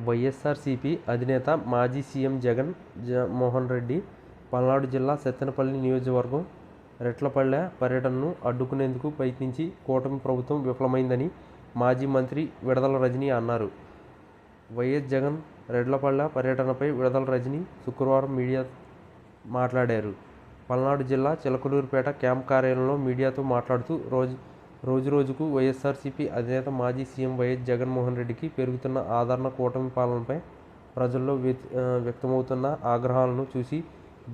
వైఎస్ఆర్సీపీ అధినేత మాజీ సీఎం జగన్ మోహన్ రెడ్డి పల్నాడు జిల్లా సత్తెనపల్లి నియోజకవర్గం రెట్లపల్లె పర్యటనను అడ్డుకునేందుకు ప్రయత్నించి కూటమి ప్రభుత్వం విఫలమైందని మాజీ మంత్రి విడదల రజని అన్నారు. వైఎస్ జగన్ రెడ్లపల్లె పర్యటనపై విడదల రజని శుక్రవారం మీడియా మాట్లాడారు. పల్నాడు జిల్లా చిలకలూరిపేట క్యాంప్ కార్యాలయంలో మీడియాతో మాట్లాడుతూ రోజురోజుకు వైఎస్ఆర్సీపీ అధినేత మాజీ సీఎం వైఎస్ జగన్మోహన్ రెడ్డికి పెరుగుతున్న ఆదరణ, కూటమి పాలనపై ప్రజల్లో వ్యక్తమవుతున్న ఆగ్రహాలను చూసి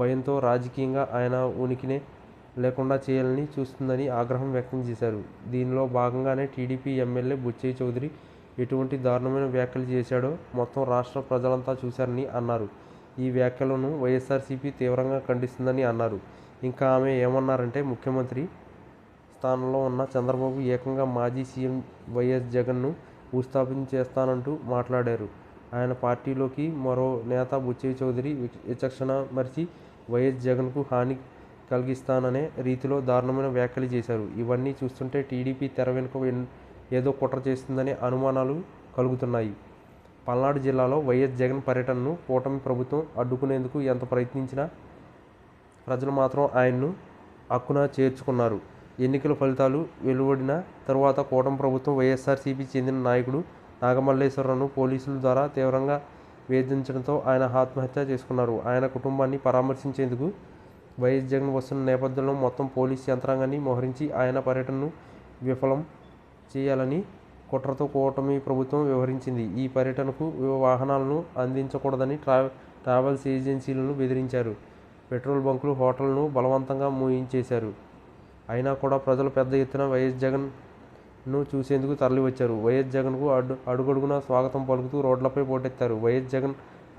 భయంతో రాజకీయంగా ఆయన ఉనికినే లేకుండా చేయాలని చూస్తుందని ఆగ్రహం వ్యక్తం చేశారు. దీనిలో భాగంగానే టీడీపీ ఎమ్మెల్యే బుచ్చయ్య చౌదరి ఎటువంటి దారుణమైన వ్యాఖ్యలు చేశాడో మొత్తం రాష్ట్ర ప్రజలంతా చూశారని అన్నారు. ఈ వ్యాఖ్యలను వైఎస్ఆర్సీపీ తీవ్రంగా ఖండిస్తుందని అన్నారు. ఇంకా ఆమె ఏమన్నారంటే, ముఖ్యమంత్రి స్థానంలో ఉన్న చంద్రబాబు ఏకంగా మాజీ సీఎం వైఎస్ జగన్ను భూస్థాపన చేస్తానంటూ మాట్లాడారు. ఆయన పార్టీలోకి మరో నేత బుచ్చయ్య చౌదరి విచక్షణ మరిచి వైఎస్ జగన్కు హాని కలిగిస్తాననే రీతిలో దారుణమైన వ్యాఖ్యలు చేశారు. ఇవన్నీ చూస్తుంటే టీడీపీ తెర వెనుక ఏదో కుట్ర చేస్తుందనే అనుమానాలు కలుగుతున్నాయి. పల్నాడు జిల్లాలో వైఎస్ జగన్ పర్యటనను కూటమి ప్రభుత్వం అడ్డుకునేందుకు ఎంత ప్రయత్నించినా ప్రజలు మాత్రం ఆయన్ను హక్కున చేర్చుకున్నారు. ఎన్నికల ఫలితాలు వెలువడిన తరువాత కూటమి ప్రభుత్వం వైఎస్ఆర్సీపీ చెందిన నాయకుడు నాగమల్లేశ్వరరావును పోలీసుల ద్వారా తీవ్రంగా వేధించడంతో ఆయన ఆత్మహత్య చేసుకున్నారు. ఆయన కుటుంబాన్ని పరామర్శించేందుకు వైఎస్ జగన్ వస్తున్న నేపథ్యంలో మొత్తం పోలీసు యంత్రాంగాన్ని మోహరించి ఆయన పర్యటనను విఫలం చేయాలని కుట్రతో కూటమి ప్రభుత్వం వ్యవహరించింది. ఈ పర్యటనకు వాహనాలను అందించకూడదని ట్రావెల్స్ ఏజెన్సీలను బెదిరించారు. పెట్రోల్ బంకులు, హోటళ్లను బలవంతంగా మూయించేశారు. అయినా కూడా ప్రజలు పెద్ద ఎత్తున వైఎస్ జగన్ను చూసేందుకు తరలివచ్చారు. వైఎస్ జగన్కు అడుగడుగునా స్వాగతం పలుకుతూ రోడ్లపై పోటెత్తారు. వైఎస్ జగన్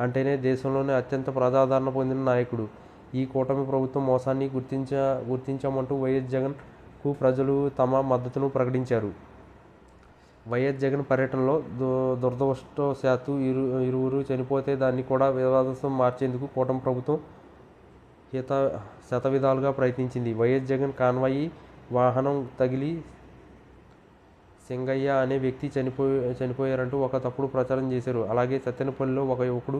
అంటేనే దేశంలోనే అత్యంత ప్రజాదరణ పొందిన నాయకుడు. ఈ కూటమి ప్రభుత్వం మోసాన్ని గుర్తించామంటూ వైఎస్ జగన్కు ప్రజలు తమ మద్దతును ప్రకటించారు. వైఎస్ జగన్ పర్యటనలో దురదృష్టవశాత్తు ఇరువురు చనిపోతే దాన్ని కూడా వివాదాస్పదం మార్చేందుకు కూటమి ప్రభుత్వం శతవిధాలుగా ప్రయత్నించింది. వైఎస్ జగన్ కాన్వాయి వాహనం తగిలి సింగయ్య అనే వ్యక్తి చనిపోయారంటూ ఒక తప్పుడు ప్రచారం చేశారు. అలాగే సత్తెనపల్లిలో ఒక యువకుడు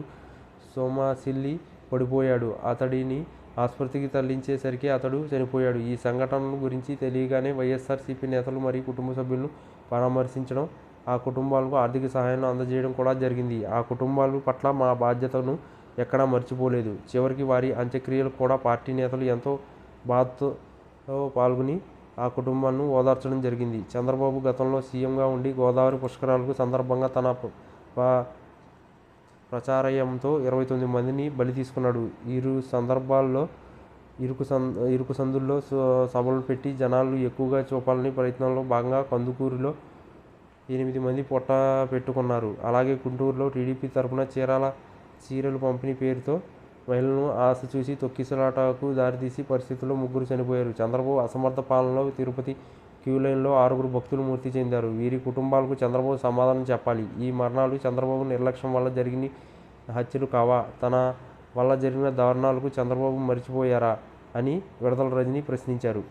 సొమ్మసిల్లి పడిపోయాడు. అతడిని ఆసుపత్రికి తరలించేసరికి అతడు చనిపోయాడు. ఈ సంఘటన గురించి తెలియగానే వైఎస్ఆర్సీపీ నేతలు మరియు కుటుంబ సభ్యులను పరామర్శించడం, ఆ కుటుంబాలకు ఆర్థిక సహాయాన్ని అందజేయడం కూడా జరిగింది. ఆ కుటుంబాల పట్ల మా బాధ్యతను ఎక్కడా మర్చిపోలేదు. చివరికి వారి అంత్యక్రియలకు కూడా పార్టీ నేతలు ఎంతో బాధతో పాల్గొని ఆ కుటుంబాలను ఓదార్చడం జరిగింది. చంద్రబాబు గతంలో సీఎంగా ఉండి గోదావరి పుష్కరాలకు సందర్భంగా తన ప్రచారయంతో 29 మందిని బలి తీసుకున్నాడు. ఇరు సందర్భాల్లో ఇరుకు సందుల్లో సభలు పెట్టి జనాలు ఎక్కువగా చూపాలని ప్రయత్నంలో భాగంగా కందుకూరులో 8 మంది పొట్ట పెట్టుకున్నారు. అలాగే గుంటూరులో టీడీపీ తరఫున చీరలు పంపిణీ పేరుతో మహిళలను ఆశ చూసి తొక్కిసలాటకు దారితీసి పరిస్థితుల్లో 3 చనిపోయారు. చంద్రబాబు అసమర్థ పాలనలో తిరుపతి క్యూలైన్లో 6 భక్తులు మృతి చెందారు. వీరి కుటుంబాలకు చంద్రబాబు సమాధానం చెప్పాలి. ఈ మరణాలు చంద్రబాబు నిర్లక్ష్యం వల్ల జరిగిన హత్యలు కావా? తన వల్ల జరిగిన దారుణాలకు చంద్రబాబు మరిచిపోయారా అని విడదల రజని ప్రశ్నించారు.